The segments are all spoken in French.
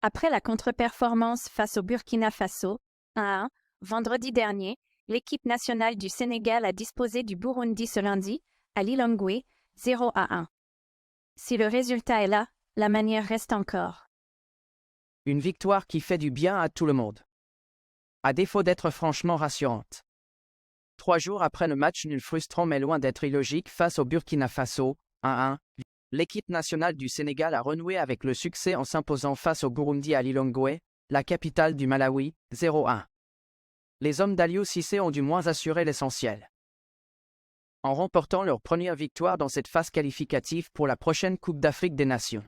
Après la contre-performance face au Burkina Faso, 1-1, vendredi dernier, l'équipe nationale du Sénégal a disposé du Burundi ce lundi, à Lilongwe, 0-1. Si le résultat est là, la manière reste encore. Une victoire qui fait du bien à tout le monde. À défaut d'être franchement rassurante. 3 jours après le match nul frustrant mais loin d'être illogique face au Burkina Faso, 1-1, l'équipe nationale du Sénégal a renoué avec le succès en s'imposant face au Burundi à Lilongwe, la capitale du Malawi, 0-1. Les hommes d'Aliou Cissé ont du moins assuré l'essentiel, en remportant leur première victoire dans cette phase qualificative pour la prochaine Coupe d'Afrique des Nations.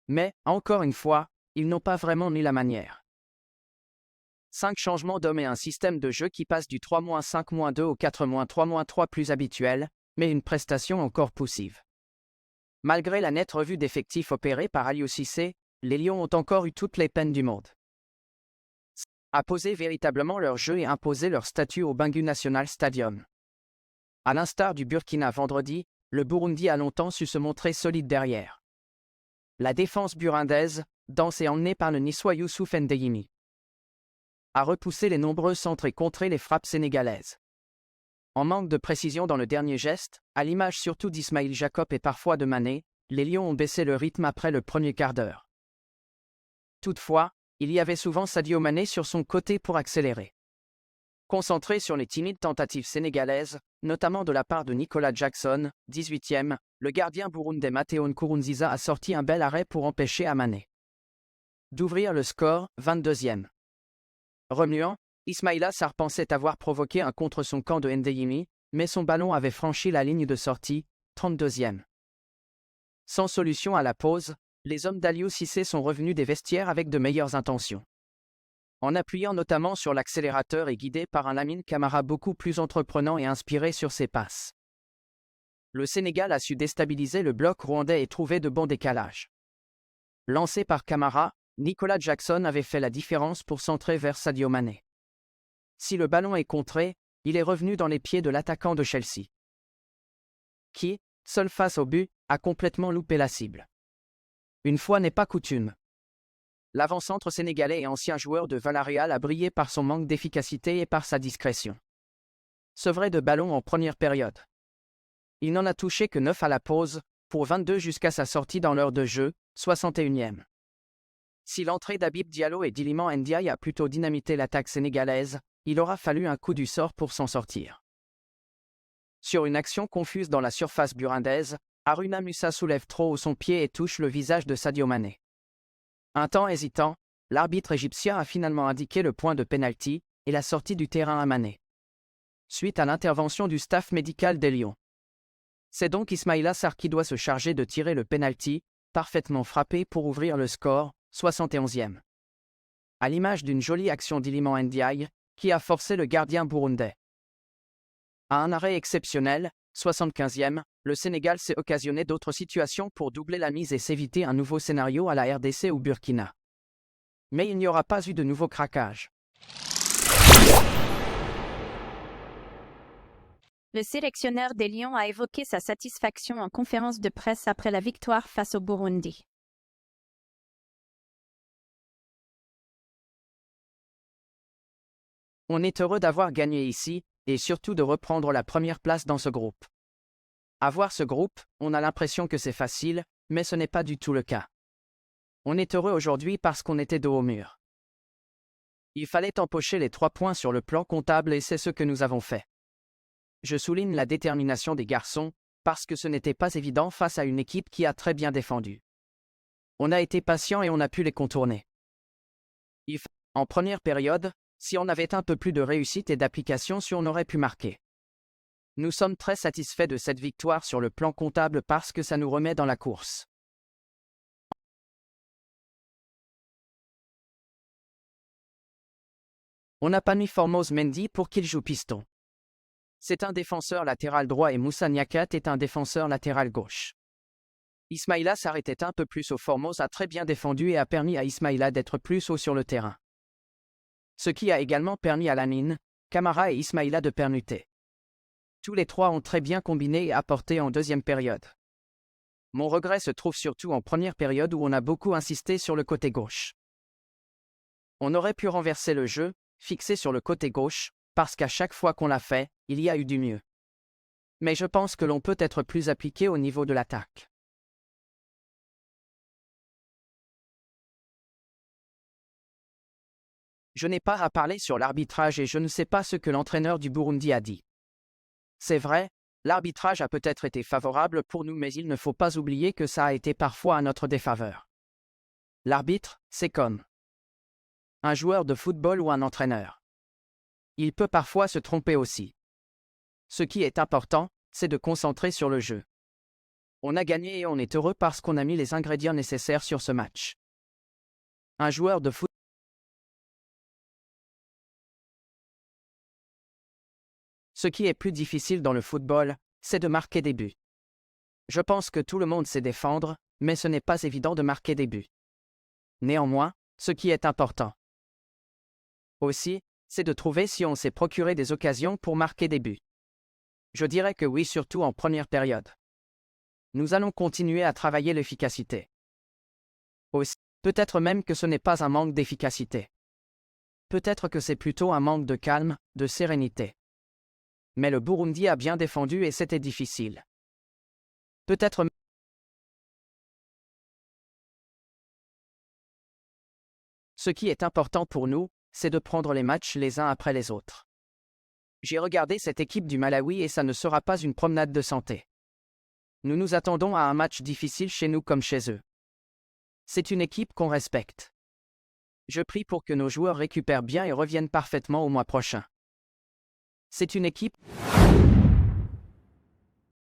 Mais, encore une fois, ils n'ont pas vraiment ni la manière. 5 changements d'hommes et un système de jeu qui passe du 3-5-2 au 4-3-3 plus habituel, mais une prestation encore poussive. Malgré la nette revue d'effectifs opérée par Aliou Cissé, les Lions ont encore eu toutes les peines du monde à poser véritablement leur jeu et imposer leur statut au Bangu National Stadium. À l'instar du Burkina vendredi, le Burundi a longtemps su se montrer solide derrière. La défense burundaise, dense et emmenée par le Niçois Youssouf Ndeyimi, a repoussé les nombreux centres et contré les frappes sénégalaises. En manque de précision dans le dernier geste, à l'image surtout d'Ismaïl Jacob et parfois de Mané, les Lions ont baissé le rythme après le premier quart d'heure. Toutefois, il y avait souvent Sadio Mané sur son côté pour accélérer. Concentré sur les timides tentatives sénégalaises, notamment de la part de Nicolas Jackson, 18e, le gardien burundais Matteo Nkurunziza a sorti un bel arrêt pour empêcher à Mané d'ouvrir le score, 22e. Remuant, Ismaïla Sarr pensait avoir provoqué un contre son camp de Ndeyimi, mais son ballon avait franchi la ligne de sortie, 32e. Sans solution à la pause, les hommes d'Aliou Cissé sont revenus des vestiaires avec de meilleures intentions. En appuyant notamment sur l'accélérateur et guidé par un Lamine Camara beaucoup plus entreprenant et inspiré sur ses passes. Le Sénégal a su déstabiliser le bloc rwandais et trouver de bons décalages. Lancé par Camara, Nicolas Jackson avait fait la différence pour centrer vers Sadio Mané. Si le ballon est contré, il est revenu dans les pieds de l'attaquant de Chelsea, qui, seul face au but, a complètement loupé la cible. Une fois n'est pas coutume. L'avant-centre sénégalais et ancien joueur de Villarreal a brillé par son manque d'efficacité et par sa discrétion. Sevré de ballon en première période. Il n'en a touché que 9 à la pause, pour 22 jusqu'à sa sortie dans l'heure de jeu, 61e. Si l'entrée d'Habib Diallo et d'Iliman Ndiaye a plutôt dynamité l'attaque sénégalaise, il aura fallu un coup du sort pour s'en sortir. Sur une action confuse dans la surface burundaise, Haruna Musa soulève trop haut son pied et touche le visage de Sadio Mané. Un temps hésitant, l'arbitre égyptien a finalement indiqué le point de pénalty et la sortie du terrain à Mané, suite à l'intervention du staff médical des Lions. C'est donc Ismaïla Sarr qui doit se charger de tirer le pénalty, parfaitement frappé pour ouvrir le score, 71e. À l'image d'une jolie action d'Iliman Ndiaye, qui a forcé le gardien burundais. À un arrêt exceptionnel, 75e, le Sénégal s'est occasionné d'autres situations pour doubler la mise et s'éviter un nouveau scénario à la RDC ou Burkina. Mais il n'y aura pas eu de nouveau craquage. Le sélectionneur des Lions a évoqué sa satisfaction en conférence de presse après la victoire face au Burundi. On est heureux d'avoir gagné ici, et surtout de reprendre la première place dans ce groupe. À voir ce groupe, on a l'impression que c'est facile, mais ce n'est pas du tout le cas. On est heureux aujourd'hui parce qu'on était dos au mur. Il fallait empocher les 3 points sur le plan comptable et c'est ce que nous avons fait. Je souligne la détermination des garçons, parce que ce n'était pas évident face à une équipe qui a très bien défendu. On a été patient et on a pu les contourner. En première période, si on avait un peu plus de réussite et d'application, on aurait pu marquer. Nous sommes très satisfaits de cette victoire sur le plan comptable parce que ça nous remet dans la course. On n'a pas mis Formose Mendy pour qu'il joue piston. C'est un défenseur latéral droit et Moussa Niakate est un défenseur latéral gauche. Ismaïla Sarr était un peu plus haut. Formose a très bien défendu et a permis à Ismaïla d'être plus haut sur le terrain. Ce qui a également permis à Lamine, Camara et Ismaïla de permuter. Tous les 3 ont très bien combiné et apporté en deuxième période. Mon regret se trouve surtout en première période où on a beaucoup insisté sur le côté gauche. On aurait pu renverser le jeu, fixé sur le côté gauche, parce qu'à chaque fois qu'on l'a fait, il y a eu du mieux. Mais je pense que l'on peut être plus appliqué au niveau de l'attaque. Je n'ai pas à parler sur l'arbitrage et je ne sais pas ce que l'entraîneur du Burundi a dit. C'est vrai, l'arbitrage a peut-être été favorable pour nous, mais il ne faut pas oublier que ça a été parfois à notre défaveur. L'arbitre, c'est comme un joueur de football ou un entraîneur. Il peut parfois se tromper aussi. Ce qui est important, c'est de concentrer sur le jeu. On a gagné et on est heureux parce qu'on a mis les ingrédients nécessaires sur ce match. Un joueur de football. Ce qui est plus difficile dans le football, c'est de marquer des buts. Je pense que tout le monde sait défendre, mais ce n'est pas évident de marquer des buts. Néanmoins, ce qui est important aussi, c'est de trouver si on s'est procuré des occasions pour marquer des buts. Je dirais que oui, surtout en première période. Nous allons continuer à travailler l'efficacité. Aussi, peut-être même que ce n'est pas un manque d'efficacité. Peut-être que c'est plutôt un manque de calme, de sérénité. Mais le Burundi a bien défendu et c'était difficile. Peut-être. Ce qui est important pour nous, c'est de prendre les matchs les uns après les autres. J'ai regardé cette équipe du Malawi et ça ne sera pas une promenade de santé. Nous nous attendons à un match difficile chez nous comme chez eux. C'est une équipe qu'on respecte. Je prie pour que nos joueurs récupèrent bien et reviennent parfaitement au mois prochain. C'est une équipe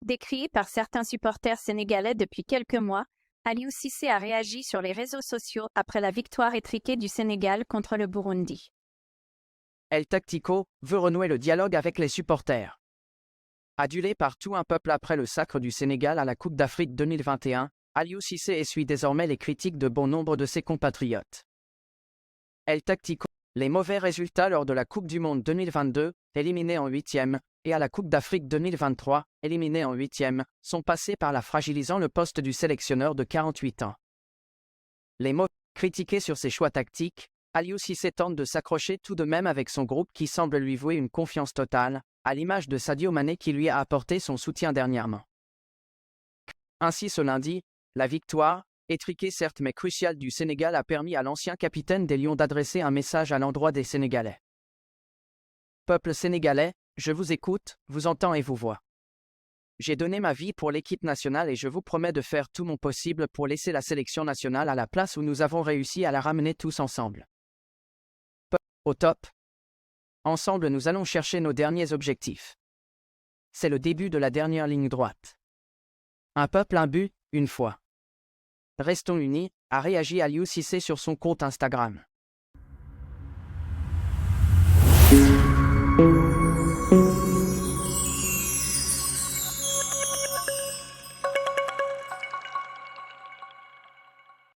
Décrié par certains supporters sénégalais depuis quelques mois, Aliou Cissé a réagi sur les réseaux sociaux après la victoire étriquée du Sénégal contre le Burundi. El Tactico veut renouer le dialogue avec les supporters. Adulé par tout un peuple après le sacre du Sénégal à la Coupe d'Afrique 2021, Aliou Cissé essuie désormais les critiques de bon nombre de ses compatriotes. El Tactico, les mauvais résultats lors de la Coupe du Monde 2022, éliminé en 8e, et à la Coupe d'Afrique 2023, éliminé en 8e, sont passés par là fragilisant le poste du sélectionneur de 48 ans. Les mots critiqués sur ses choix tactiques, Aliou Cissé tente de s'accrocher tout de même avec son groupe qui semble lui vouer une confiance totale, à l'image de Sadio Mané qui lui a apporté son soutien dernièrement. Ainsi ce lundi, la victoire, étriquée certes mais cruciale du Sénégal a permis à l'ancien capitaine des Lions d'adresser un message à l'endroit des Sénégalais. Peuple sénégalais, je vous écoute, vous entends et vous vois. J'ai donné ma vie pour l'équipe nationale et je vous promets de faire tout mon possible pour laisser la sélection nationale à la place où nous avons réussi à la ramener tous ensemble. Au top. Ensemble nous allons chercher nos derniers objectifs. C'est le début de la dernière ligne droite. Un peuple, un but, une foi. Restons unis, a réagi Aliou Cissé sur son compte Instagram.